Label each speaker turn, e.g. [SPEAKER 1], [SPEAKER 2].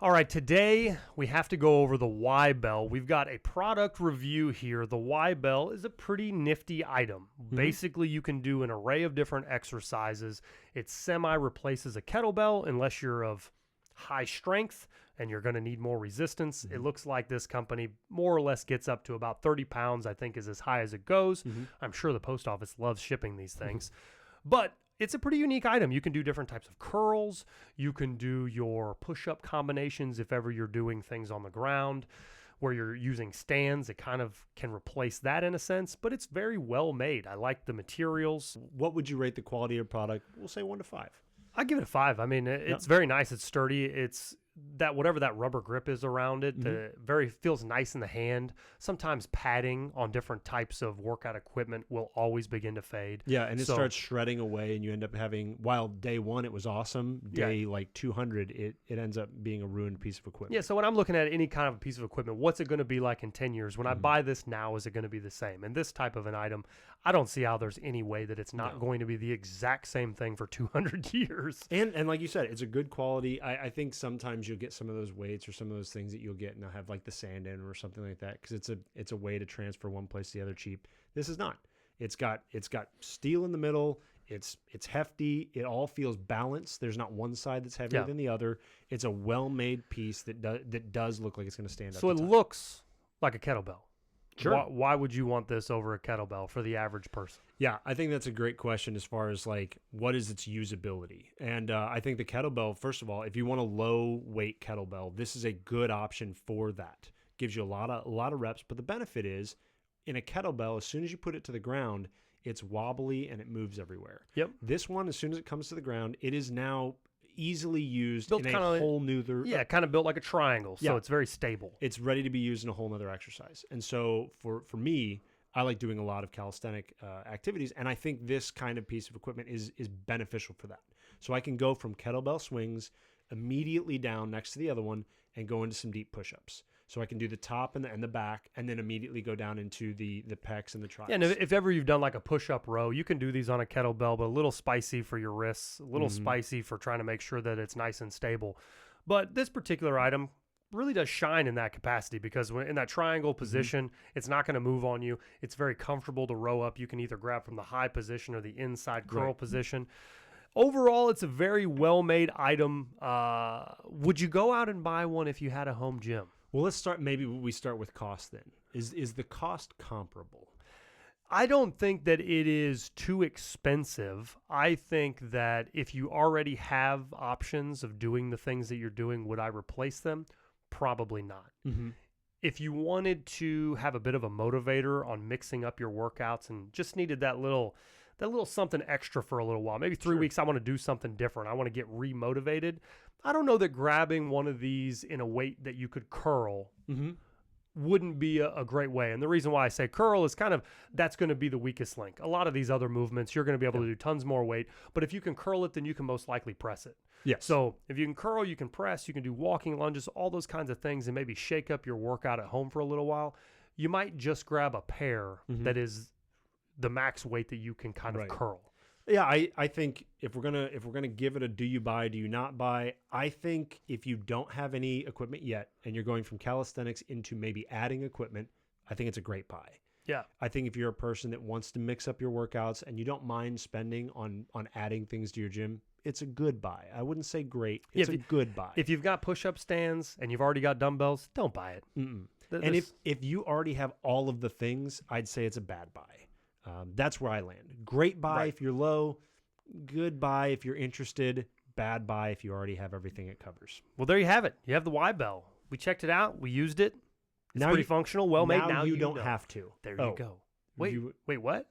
[SPEAKER 1] All right, today we have to go over the YBell. We've got a product review here. The YBell is a pretty nifty item. Basically, you can do an array of different exercises. It semi-replaces a kettlebell unless you're of high strength and you're going to need more resistance. It looks like this company more or less gets up to about 30 pounds, I think is as high as it goes. I'm sure the post office loves shipping these things. But it's a pretty unique item. You can do different types of curls. You can do your push-up combinations if ever you're doing things on the ground where you're using stands. It kind of can replace that in a sense, but it's very well made. I like the materials.
[SPEAKER 2] What would you rate the quality of product? We'll say 1 to 5.
[SPEAKER 1] I give it a 5. I mean, it's very nice. It's sturdy. It's that whatever that rubber grip is around it, feels nice in the hand. Sometimes padding on different types of workout equipment will always begin to fade.
[SPEAKER 2] Yeah, and it starts shredding away, and you end up having, while day 1 it was awesome, day like 200 it ends up being a ruined piece of equipment.
[SPEAKER 1] Yeah, so when I'm looking at any kind of a piece of equipment, what's it going to be like in 10 years? When I buy this now, is it going to be the same? And this type of an item, I don't see how there's any way that it's not going to be the exact same thing for 200 years.
[SPEAKER 2] And like you said, it's a good quality. I think sometimes you'll get some of those weights or some of those things that you'll get and they'll have like the sand in or something like that because it's a way to transfer one place to the other cheap. This is not. It's got steel in the middle. It's hefty. It all feels balanced. There's not one side that's heavier than the other. It's a well-made piece that does look like it's going to stand up.
[SPEAKER 1] So it looks like a kettlebell.
[SPEAKER 2] Sure.
[SPEAKER 1] Why would you want this over a kettlebell for the average person?
[SPEAKER 2] Yeah, I think that's a great question as far as like what is its usability. And I think the kettlebell, first of all, if you want a low weight kettlebell, this is a good option for that. Gives you a lot of reps, but the benefit is in a kettlebell, as soon as you put it to the ground, it's wobbly and it moves everywhere.
[SPEAKER 1] Yep.
[SPEAKER 2] This one, as soon as it comes to the ground, it is now easily used built in a whole new...
[SPEAKER 1] kind of built like a triangle, so it's very stable.
[SPEAKER 2] It's ready to be used in a whole nother exercise. And so for me, I like doing a lot of calisthenic activities, and I think this kind of piece of equipment is beneficial for that. So I can go from kettlebell swings immediately down next to the other one and go into some deep push-ups. So I can do the top and the back and then immediately go down into the pecs and the triceps.
[SPEAKER 1] Yeah, and if ever you've done like a push-up row, you can do these on a kettlebell, but a little spicy for your wrists, a little spicy for trying to make sure that it's nice and stable. But this particular item really does shine in that capacity because when in that triangle position, it's not going to move on you. It's very comfortable to row up. You can either grab from the high position or the inside curl position. Overall, it's a very well-made item. Would you go out and buy one if you had a home gym?
[SPEAKER 2] Well, let's start. Maybe we start with cost then. Is the cost comparable?
[SPEAKER 1] I don't think that it is too expensive. I think that if you already have options of doing the things that you're doing, would I replace them? Probably not. If you wanted to have a bit of a motivator on mixing up your workouts and just needed that little something extra for a little while, maybe 3 weeks, I want to do something different. I want to get remotivated. I don't know that grabbing one of these in a weight that you could curl wouldn't be a great way. And the reason why I say curl is that's going to be the weakest link. A lot of these other movements, you're going to be able to do tons more weight. But if you can curl it, then you can most likely press it.
[SPEAKER 2] Yes.
[SPEAKER 1] So if you can curl, you can press, you can do walking lunges, all those kinds of things, and maybe shake up your workout at home for a little while. You might just grab a pair that is the max weight that you can kind of curl.
[SPEAKER 2] Yeah, I think if we're gonna give it a do you buy, do you not buy, I think if you don't have any equipment yet and you're going from calisthenics into maybe adding equipment, I think it's a great buy.
[SPEAKER 1] Yeah.
[SPEAKER 2] I think if you're a person that wants to mix up your workouts and you don't mind spending on adding things to your gym, it's a good buy. I wouldn't say great. It's a good buy.
[SPEAKER 1] If you've got push-up stands and you've already got dumbbells, don't buy it.
[SPEAKER 2] And if you already have all of the things, I'd say it's a bad buy. That's where I land. Great buy if you're low, good buy if you're interested, bad buy if you already have everything it covers.
[SPEAKER 1] Well, there you have it. You have the YBell. We checked it out. We used it. It's pretty functional, well made.
[SPEAKER 2] Now you don't have to.
[SPEAKER 1] There you go. Wait, what?